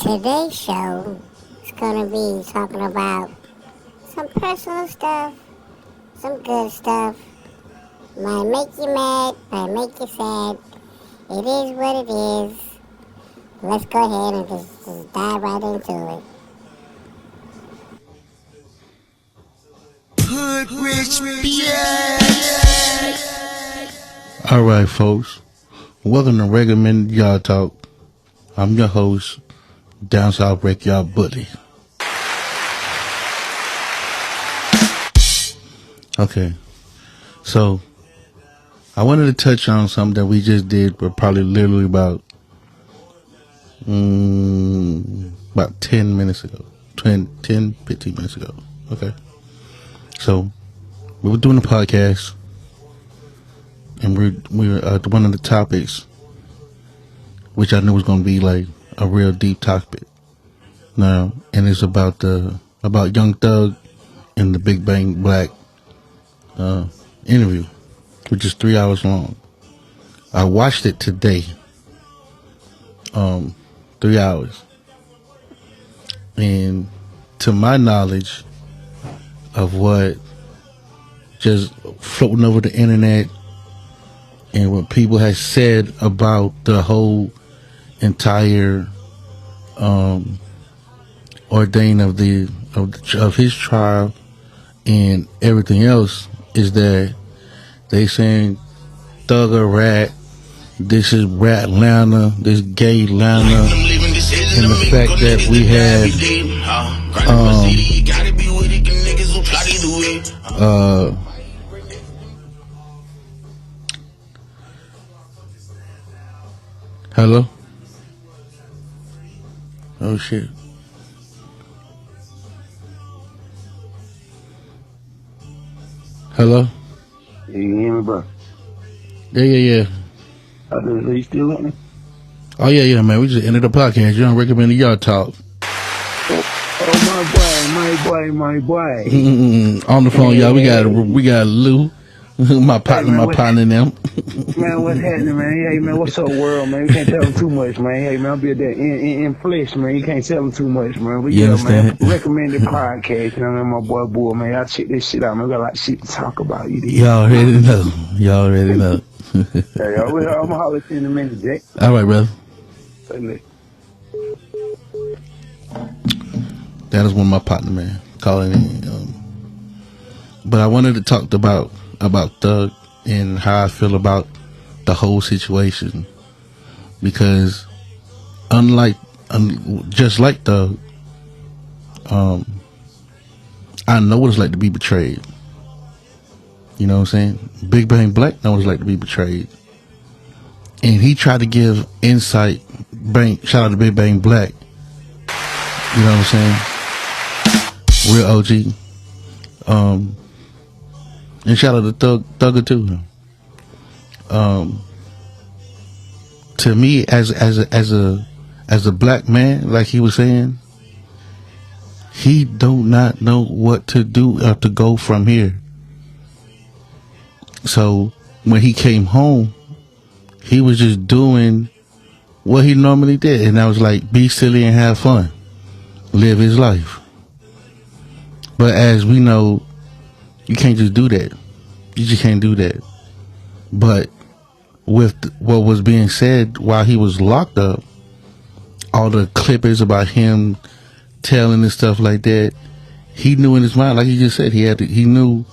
Today's show is going to be talking about some personal stuff, some good stuff. Might make you mad, might make you sad. It is what it is. Let's go ahead and just dive right into it. Hood rich bitch. Alright, folks. Welcome to Recommended Y'all Talk. I'm your host, Down South Backyard Buddy. Okay. So, I wanted to touch on something that we just did, but probably literally about 10 minutes ago. 10, 15 minutes ago. Okay. So, we were doing a podcast, and we were one of the topics, which I knew was going to be like a real deep topic. Now, and it's about Young Thug and the Big Bang Black interview, which is 3 hours long. I watched it today. 3 hours, and to my knowledge of what just floating over the internet and what people have said about the whole entire ordain of his trial and everything else, is that they saying Thug a rat, this is rat Atlanta, this gay Atlanta, and the fact that we had hello? Oh shit. Hello? Yeah, you hear me, bro? Yeah. Are you still with me? Oh yeah, man. We just ended the podcast. You don't recommend Y'all Talk. Oh, my boy. On the phone, y'all. We got Lou, my partner, and them. Man, what's happening, man? Hey, man, what's up, world, man? You can't tell them too much, man. Hey, man, I'll be there in flesh, man. You can't tell them too much, man. But you understand? Man, recommended podcast. You know, my boy, man. Y'all check this shit out, man. We got a lot of shit to talk about. Y'all already know. Hey, I'm gonna holler at you in a minute, Jake. All right, brother. Say That is one of my partner, man, calling in. But I wanted to talk about Thug and how I feel about the whole situation, because just like Thug, I know what it's like to be betrayed. You know what I'm saying? Big Bang Black knows what it's like to be betrayed, and he tried to give insight. Shout out to Big Bang Black. You know what I'm saying? Real OG. And shout out to Thugger too. To me, as a black man, like he was saying, he do not know what to do or to go from here. So when he came home, he was just doing what he normally did, and I was like, be silly and have fun, live his life. But as we know, you can't just do that. You just can't do that. But with what was being said while he was locked up, all the clippers about him telling and stuff like that, he knew in his mind, like he just said, he knew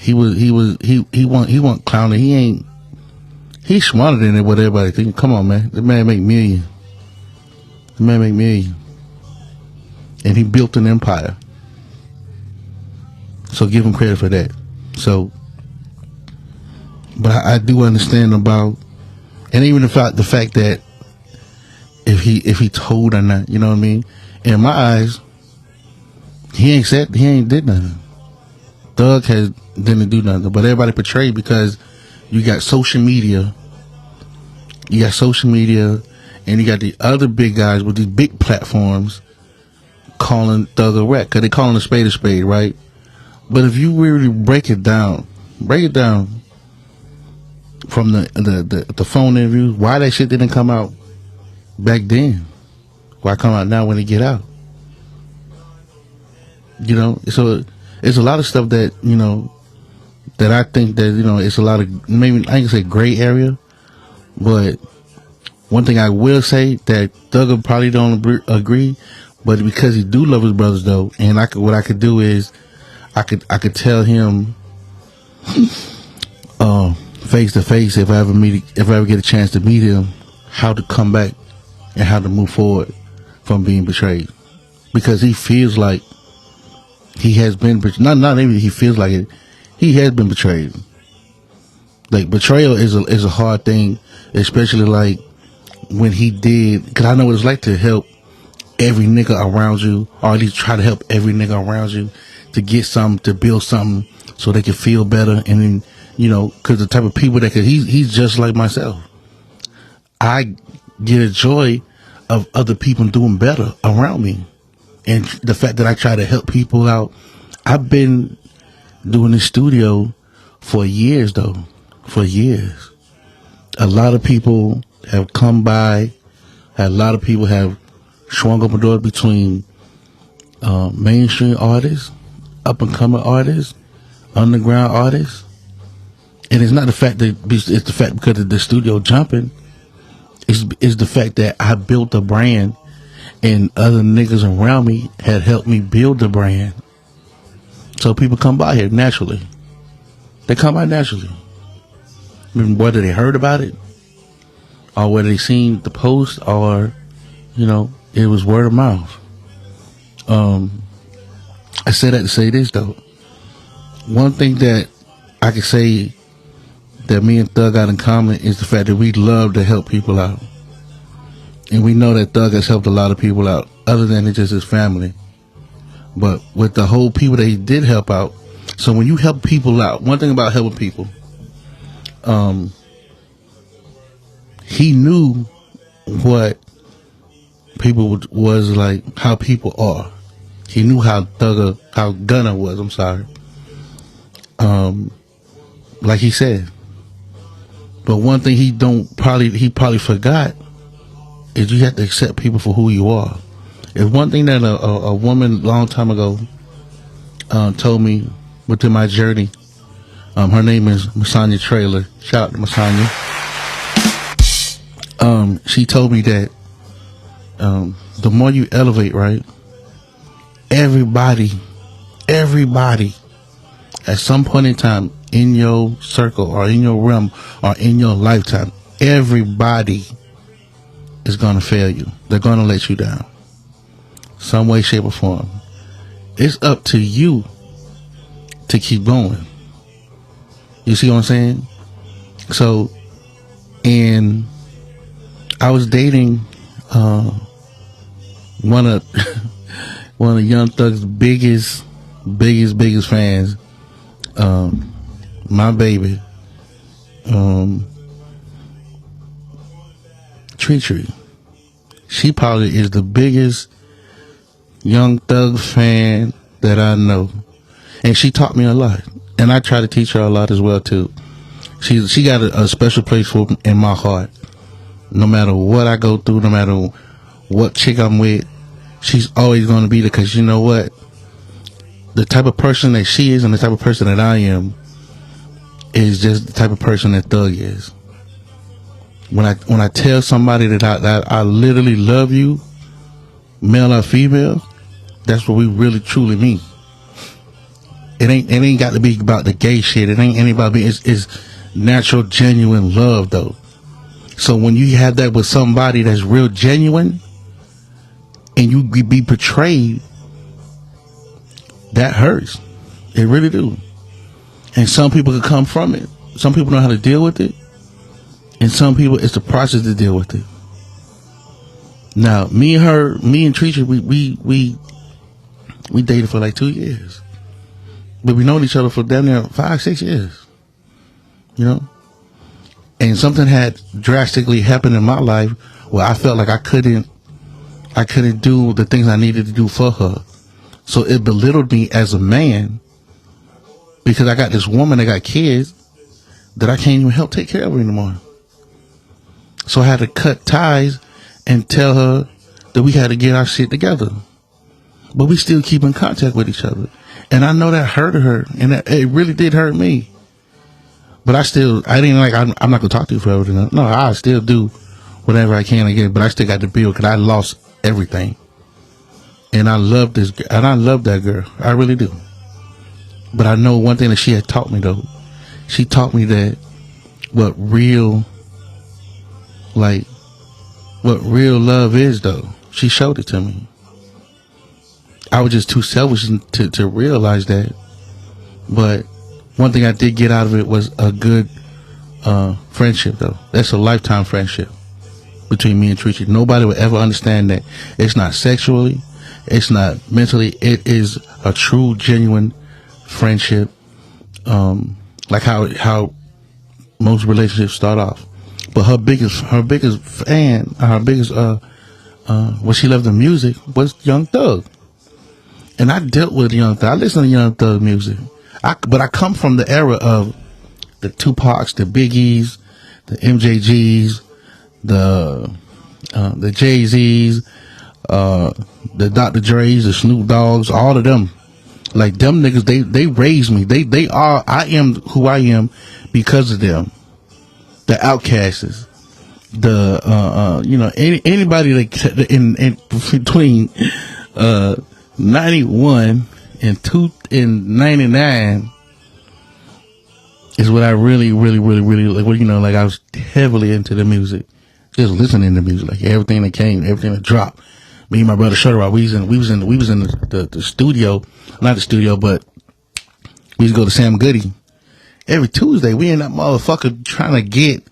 he wasn't clowning. He's smarter than what everybody thinks. Come on, man. The man make millions. And he built an empire. So give him credit for that. So, but I do understand about, and even the fact that if he told or not, you know what I mean? In my eyes, he ain't did nothing. Thug didn't do nothing, but everybody portrayed, because you got social media, and you got the other big guys with these big platforms calling Thug a rat, because they calling a spade, right? But if you really break it down from the phone interviews, why that shit didn't come out back then? Why come out now when they get out? You know, so it's a lot of stuff that, you know, that I think that, you know, it's a lot of, maybe I can say gray area, but one thing I will say that Thugger probably don't agree, but because he do love his brothers though, and what I could do is I could tell him face to face if I ever get a chance to meet him, how to come back and how to move forward from being betrayed, because he feels like he has been not even he feels like it, he has been betrayed. Like, betrayal is a hard thing, especially like when he did, because I know what it's like to help every nigga around you, or at least try to help every nigga around you to get something, to build something so they can feel better. And then, you know, because the type of people that he's just like myself. I get a joy of other people doing better around me. And the fact that I try to help people out. I've been doing this studio for years though. For years. A lot of people have come by. A lot of people have swung open doors between mainstream artists, up and coming artists, underground artists. And it's not the fact that it's the fact because of the studio jumping. It's the fact that I built a brand and other niggas around me had helped me build the brand. So people come by here naturally. They come by naturally. I mean, whether they heard about it or whether they seen the post or, you know, it was word of mouth. I say that to say this though. One thing that I can say that me and Thug got in common is the fact that we love to help people out. And we know that Thug has helped a lot of people out, other than just his family. But with the whole people that he did help out, so when you help people out, one thing about helping people, he knew what people was like, how people are. He knew how Gunna was, I'm sorry. Like he said. But one thing he probably forgot is you have to accept people for who you are. It's one thing that a woman long time ago told me within my journey. Her name is Masanya Trailer. Shout out to Masanya. She told me that the more you elevate, right, everybody at some point in time in your circle or in your realm or in your lifetime, everybody is going to fail you. They're going to let you down. Some way, shape, or form. It's up to you to keep going. You see what I'm saying? So, and I was dating one of Young Thug's biggest fans, my baby, Tree. She probably is the biggest Young Thug fan that I know, and she taught me a lot, and I try to teach her a lot as well too. She got a special place for in my heart. No matter what I go through, no matter what chick I'm with, she's always going to be there, because you know what? The type of person that she is and the type of person that I am is just the type of person that Thug is. When I tell somebody that I literally love you, male or female, that's what we really truly mean. It ain't got to be about the gay shit. It ain't anybody. It's natural, genuine love though. So when you have that with somebody that's real genuine, and you be betrayed, that hurts. It really do. And some people can come from it. Some people know how to deal with it. And some people, it's the process to deal with it. Now, me and Treacher, we dated for like 2 years. But we known each other for damn near 5-6 years. You know? And something had drastically happened in my life where I felt like I couldn't do the things I needed to do for her. So it belittled me as a man, because I got this woman that got kids that I can't even help take care of anymore. So I had to cut ties and tell her that we had to get our shit together. But we still keep in contact with each other. And I know that hurted her, and it really did hurt me. But I didn't like, I'm not going to talk to you forever. No, I still do whatever I can again, but I still got to build because I lost everything. And I love this, and I love that girl. I really do. But I know one thing that she had taught me, though. She taught me that what real love is, though. She showed it to me. I was just too selfish to realize that. But one thing I did get out of it was a good friendship, though. That's a lifetime friendship between me and Treachy. Nobody will ever understand that. It's not sexually. It's not mentally. It is a true, genuine friendship. Like how most relationships start off. But her biggest fan, what she loved the music was Young Thug. And I dealt with Young Thug. I listen to Young Thug music. But I come from the era of the Tupacs, the Biggies, the MJGs, the Jay-Z's, the Dr. Dre's, the Snoop Dogg's, all of them. Like them niggas, they raised me. I am who I am because of them. The Outcasts, anybody that in between 91 and 99 is what I really like. Like I was heavily into the music, just listening to music, like everything that dropped. Me and my brother Shutter Rock, we was in the studio, not the studio, but we used to go to Sam Goody every Tuesday. We in that motherfucker trying to get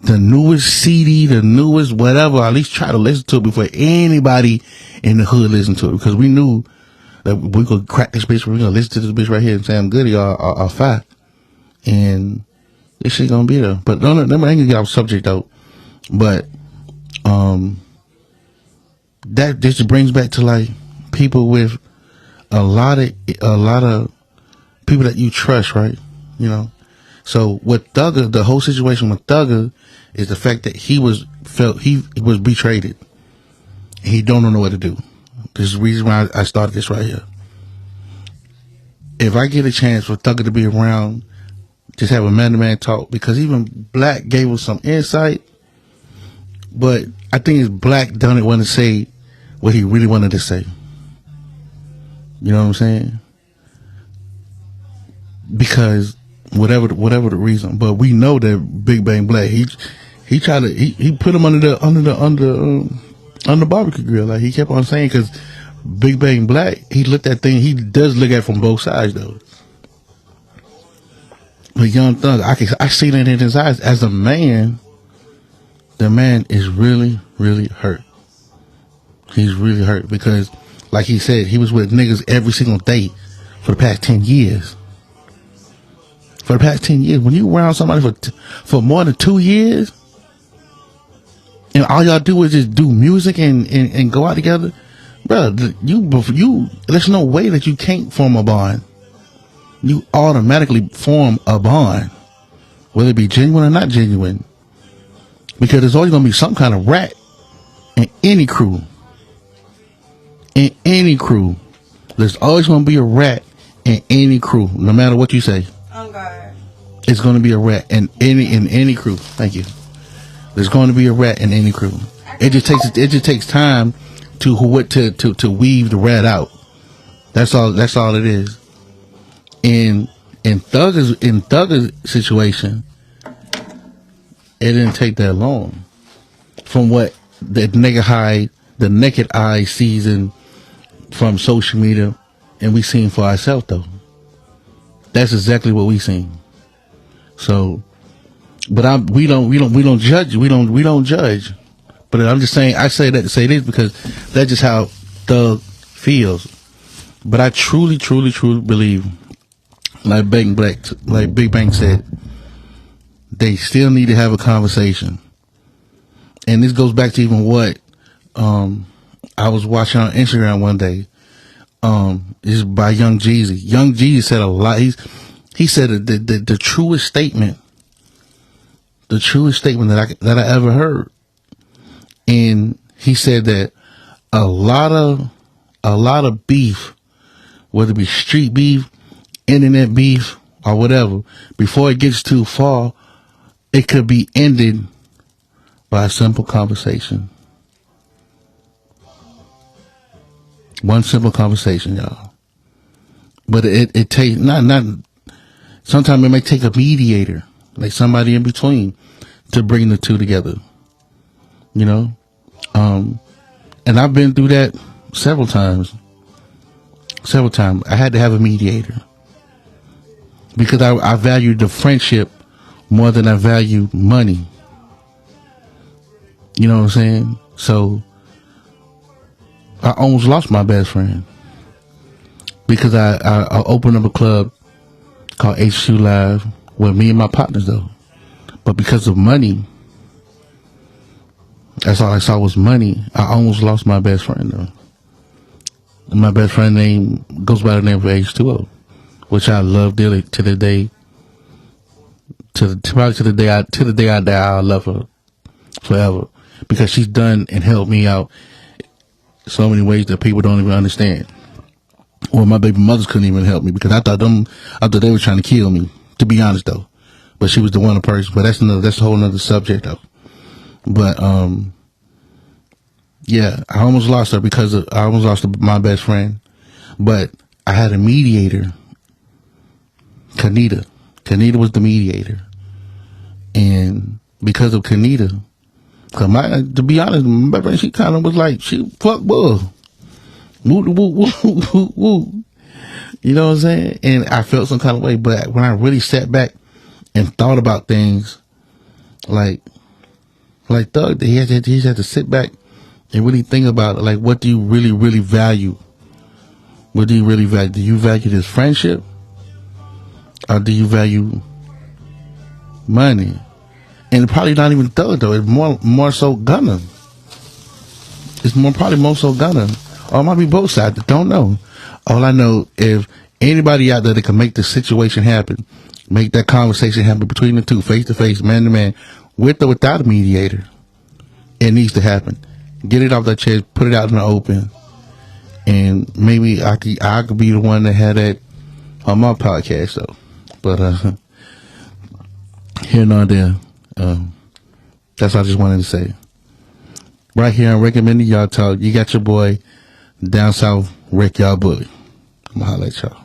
the newest CD, the newest whatever, at least try to listen to it before anybody in the hood listened to it, because we knew that we could crack this bitch. We're gonna listen to this bitch right here in Sam Goody or Five, and this shit gonna be there. But no, I ain't gonna get off subject though. But that just brings back to like people with a lot of people that you trust, right? So with Thugger, the whole situation with Thugger is the fact that he was betrayed. He don't know what to do. This is the reason why I started this right here. If I get a chance for Thugger to be around, just have a man-to-man talk, because even Black gave us some insight, but I think it's Black didn't want to say what he really wanted to say. You know what I'm saying? Because whatever the reason, but we know that Big Bang Black, he tried to he put him under the barbecue grill, like he kept on saying, because Big Bang Black, he looked at things, he does look at it from both sides though. But Young Thug, I see that in his eyes. As a man, the man is really hurt. He's really hurt because, like he said, he was with niggas every single day for the past 10 years. For the past 10 years, when you around somebody for more than 2 years, and all y'all do is just do music and go out together, bro, there's no way that you can't form a bond. You automatically form a bond, whether it be genuine or not genuine, because there's always going to be some kind of rat in any crew. In any crew, there's always going to be a rat in any crew, no matter what you say. Oh God. It's going to be a rat in any crew. Thank you. There's going to be a rat in any crew. It just takes time to weave the rat out. That's all it is. In Thugger's situation, it didn't take that long. From what the naked eye sees from social media, and we seen for ourselves though. That's exactly what we seen. So, but we don't judge. We don't judge. But I'm just saying, I say that to say this because that's just how Thug feels. But I truly believe, like Big Bang said, they still need to have a conversation. And this goes back to even what I was watching on Instagram one day. This is by Young Jeezy. Young Jeezy said a lot. He said the truest statement that I ever heard. And he said that a lot of beef, whether it be street beef, internet beef, or whatever, before it gets too far, it could be ended by a simple conversation. One simple conversation, y'all. But it takes not. Sometimes it may take a mediator, like somebody in between, to bring the two together. You know, and I've been through that several times. I had to have a mediator because I valued the friendship more than I valued money. You know what I'm saying? So I almost lost my best friend because I opened up a club called H2 Live with me and my partners though. But because of money, that's all I saw was money. I almost lost my best friend though. And my best friend name goes by the name of H2O, which I love dearly to the day. To the day I die, I'll love her forever because she's done and helped me out so many ways that people don't even understand. Well, my baby mothers couldn't even help me because I thought they were trying to kill me. To be honest though, but she was the one person. But that's a whole nother subject though. But yeah, I almost lost her because I almost lost my best friend. But I had a mediator, Kanita. Kanita was the mediator, and because of Kanita, to be honest, my best friend, she kind of was like, she fuck bull. Woo, woo, woo, woo, woo. You know what I'm saying? And I felt some kind of way, but when I really sat back and thought about things, like Thug, he had to sit back and really think about it. Like, what do you really, really value? What do you really value? Do you value this friendship, or do you value money? And probably not even Thug though. It's more so Gunna. It's probably more so Gunna. Or it might be both sides. Don't know. All I know, if anybody out there that can make the situation happen, make that conversation happen between the two, face to face, man to man, with or without a mediator, it needs to happen. Get it off that chest, put it out in the open, and maybe I could be the one that had that on my podcast though. But here and there, that's what I just wanted to say. Right here on Recommended Y'all Talk, you got your boy Down South Rick Y'all Bully. I'm gonna holler at y'all.